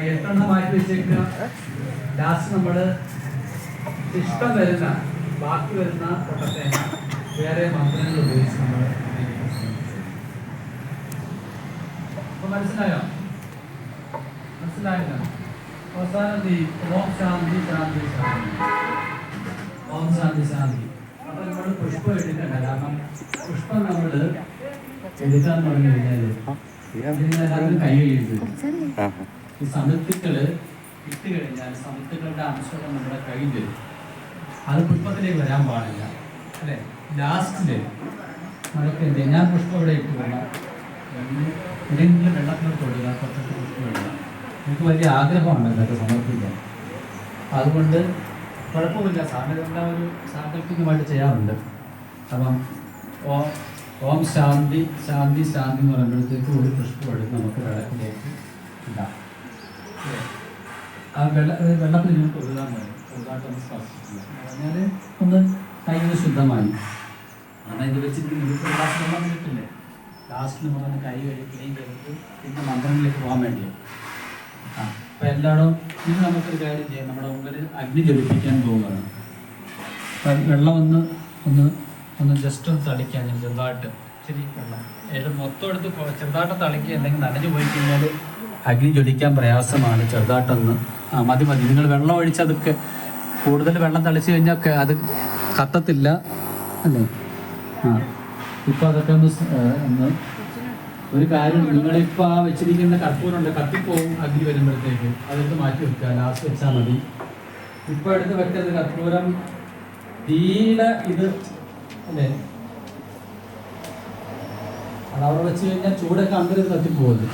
8 മാറ്റി വെച്ചേക്കുക. ലാസ്റ്റ് നമ്മൾ ഇഷ്ടം വരുന്ന ബാക്കി വരുന്ന കൊട്ടത്തേങ്ങ വേറെ മന്ത്രങ്ങൾ ഉപയോഗിച്ച് നമ്മൾ മനസ്സിലായോ? മനസ്സിലായില്ല? അവസാനം ഓം ശാന്തി ശാന്തി ശാന്തി, ഓം ശാന്തി ശാന്തി. അപ്പൊ നമ്മൾ പുഷ്പം എടുക്കണ്ട. കാരണം പുഷ്പം നമ്മൾ എടുക്കാൻ പറഞ്ഞു കഴിഞ്ഞാൽ കൈ കഴിയുന്നത് ഈ സമിത്തുക്കള് ഇട്ട് കഴിഞ്ഞാൽ സമിത്തുക്കളുടെ അംശം നമ്മുടെ കയ്യിൽ വരും. അത് പുഷ്പത്തിലേക്ക് വരാൻ പാടില്ല അല്ലെ. ലാസ്റ്റില് നമുക്ക് എന്ത് ഞാൻ പുഷ്പം ഇവിടെ ഇട്ട് കൊള്ളാം, ഏതെങ്കിലും വെള്ളത്തിൽ തൊടുക, കുറച്ചൊക്കെ പുഷ്പം ഇടുക. എനിക്ക് വലിയ ആഗ്രഹമാണ് ഇതൊക്കെ സമർപ്പിക്കാൻ. അതുകൊണ്ട് കുഴപ്പമില്ല, സാധനം ഒരു സാങ്കല്പികമായിട്ട് ചെയ്യാറുണ്ട്. അപ്പം ഓം ശാന്തി ശാന്തി ശാന്തി എന്ന് പറയുമ്പോഴത്തേക്ക് ഒരു പുഷ്പം എടുത്ത് നമുക്ക് വെള്ളത്തിലേക്ക് ഇടാം. ആ വെള്ളത്തിൽ ഇങ്ങനെ തൊഴുതാൻ മതി. തൊഴുതായിട്ടൊന്ന് സ്പർശിച്ചില്ല പറഞ്ഞാൽ ഒന്ന് കൈകൾ ശുദ്ധമായി. കാരണം ഇത് വെച്ചിട്ട് ഒരു ഗ്ലാസ് വെള്ളം കിട്ടില്ലേ, ലാസ്റ്റിൽ നമ്മളൊന്ന് കൈ കഴിക്കുകയും ചെയ്തിട്ട് പിന്നെ മന്ത്രങ്ങളിലേക്ക് പോകാൻ വേണ്ടിയാണ്. അപ്പം എല്ലായിടും ഇനി നമുക്കൊരു കാര്യം ചെയ്യാം. നമ്മുടെ മുമ്പിൽ അഗ്നി ജ്വലിപ്പിക്കാൻ പോവുകയാണ്. വെള്ളം ഒന്ന് ജസ്റ്റ് ഒന്ന് തളിക്കാൻ ഞാൻ ചെറുതായിട്ട് ശരി വെള്ളം ഏത് മൊത്തം എടുത്ത് ചെറുതായിട്ട് തളിക്കുക. അല്ലെങ്കിൽ നനഞ്ഞു പോയി കഴിഞ്ഞാൽ അഗ്നി ജ്വലിക്കാൻ പ്രയാസമാണ്. ചെറുതായിട്ടൊന്ന് മതി. നിങ്ങൾ വെള്ളം ഒഴിച്ചതൊക്കെ കൂടുതൽ വെള്ളം തളിച്ച് കഴിഞ്ഞാൽ അത് കത്തത്തില്ല അല്ലേ. ഇപ്പം അതൊക്കെ ഒന്ന് ഒരു കാര്യം, നിങ്ങളിപ്പോൾ ആ വെച്ചിരിക്കുന്ന കർപ്പൂരമുണ്ട്, കത്തിപ്പോവും അഗ്നി വരുമ്പോഴത്തേക്ക്. അതെടുത്ത് മാറ്റി വെക്കുക, ലാസ്റ്റ് വെച്ചാൽ മതി. ഇപ്പോൾ എടുത്ത് വെക്കരുത് കർപ്പൂരം. തീരെ ഇത് അല്ലേ, അത് അവിടെ വെച്ച് കഴിഞ്ഞാൽ ചൂടൊക്കെ അന്തരം കത്തിപ്പോകുന്നത്.